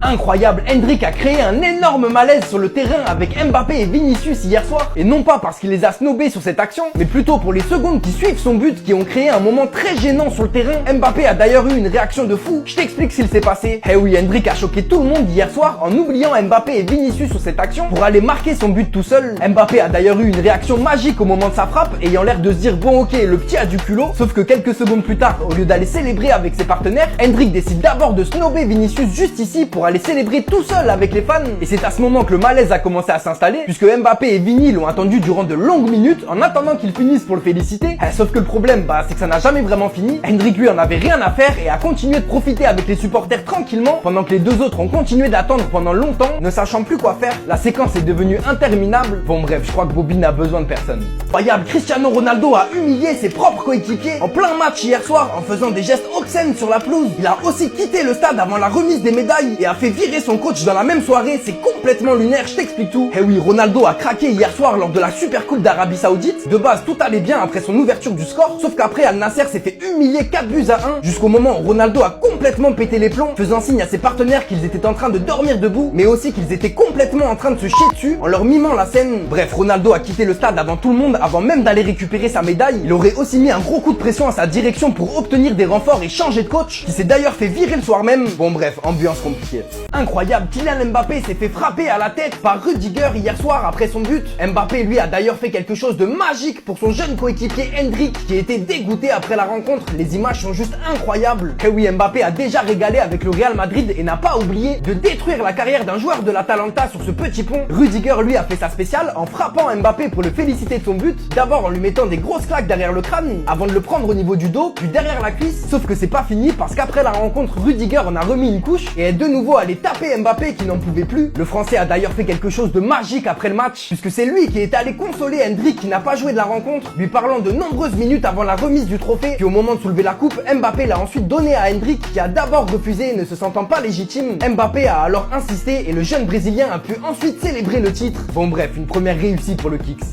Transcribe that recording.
Incroyable, Endrick a créé un énorme malaise sur le terrain avec Mbappé et Vinicius hier soir, et non pas parce qu'il les a snobés sur cette action, mais plutôt pour les secondes qui suivent son but qui ont créé un moment très gênant sur le terrain. Mbappé a d'ailleurs eu une réaction de fou, je t'explique ce qu'il s'est passé. Eh oui, Endrick a choqué tout le monde hier soir en oubliant Mbappé et Vinicius sur cette action pour aller marquer son but tout seul. Mbappé a d'ailleurs eu une réaction magique au moment de sa frappe, ayant l'air de se dire bon ok, le petit a du culot, sauf que quelques secondes plus tard, au lieu d'aller célébrer avec ses partenaires, Endrick décide d'abord de snober Vinicius juste ici pour aller célébrer tout seul avec les fans. Et c'est à ce moment que le malaise a commencé à s'installer, puisque Mbappé et Vini l'ont attendu durant de longues minutes en attendant qu'il finisse pour le féliciter. Sauf que le problème, c'est que ça n'a jamais vraiment fini. Endrick lui en avait rien à faire et a continué de profiter avec les supporters tranquillement, pendant que les deux autres ont continué d'attendre pendant longtemps, ne sachant plus quoi faire. La séquence est devenue interminable. Bon bref, je crois que Bobby n'a besoin de personne. Incroyable, Cristiano Ronaldo a humilié ses propres coéquipiers en plein match hier soir en faisant des gestes obscènes sur la pelouse. Il a aussi quitté le stade avant la remise des médailles et a fait virer son coach dans la même soirée. C'est complètement lunaire, je t'explique tout. Eh oui, Ronaldo a craqué hier soir lors de la Super Coupe d'Arabie Saoudite. De base, tout allait bien après son ouverture du score, sauf qu'après Al Nasser s'est fait humilier 4 buts à 1 jusqu'au moment où Ronaldo a complètement pété les plombs, faisant signe à ses partenaires qu'ils étaient en train de dormir debout, mais aussi qu'ils étaient complètement en train de se chier dessus en leur mimant la scène. Bref, Ronaldo a quitté le stade avant tout le monde, avant même d'aller récupérer sa médaille. Il aurait aussi mis un gros coup de pression à sa direction pour obtenir des renforts et changer de coach, qui s'est d'ailleurs fait virer le soir même. Bon bref, ambiance compliquée. Incroyable, Kylian Mbappé s'est fait frapper à la tête par Rudiger hier soir après son but. Mbappé lui a d'ailleurs fait quelque chose de magique pour son jeune coéquipier Endrick qui était dégoûté après la rencontre. Les images sont juste incroyables. Et oui, Mbappé a déjà régalé avec le Real Madrid et n'a pas oublié de détruire la carrière d'un joueur de l'Atalanta sur ce petit pont. Rudiger lui a fait sa spéciale en frappant Mbappé pour le féliciter de son but, d'abord en lui mettant des grosses claques derrière le crâne avant de le prendre au niveau du dos puis derrière la cuisse. Sauf que c'est pas fini parce qu'après la rencontre, Rudiger en a remis une couche et est de nouveau allé taper Mbappé qui n'en pouvait plus. Le Français a d'ailleurs fait quelque chose de magique après le match, puisque c'est lui qui est allé consoler Endrick qui n'a pas joué de la rencontre, lui parlant de nombreuses minutes avant la remise du trophée. Puis au moment de soulever la coupe, Mbappé l'a ensuite donné à Endrick qui a d'abord refusé, ne se sentant pas légitime. Mbappé a alors insisté et le jeune Brésilien a pu ensuite célébrer le titre. Bon bref, une première réussite pour le Kicks.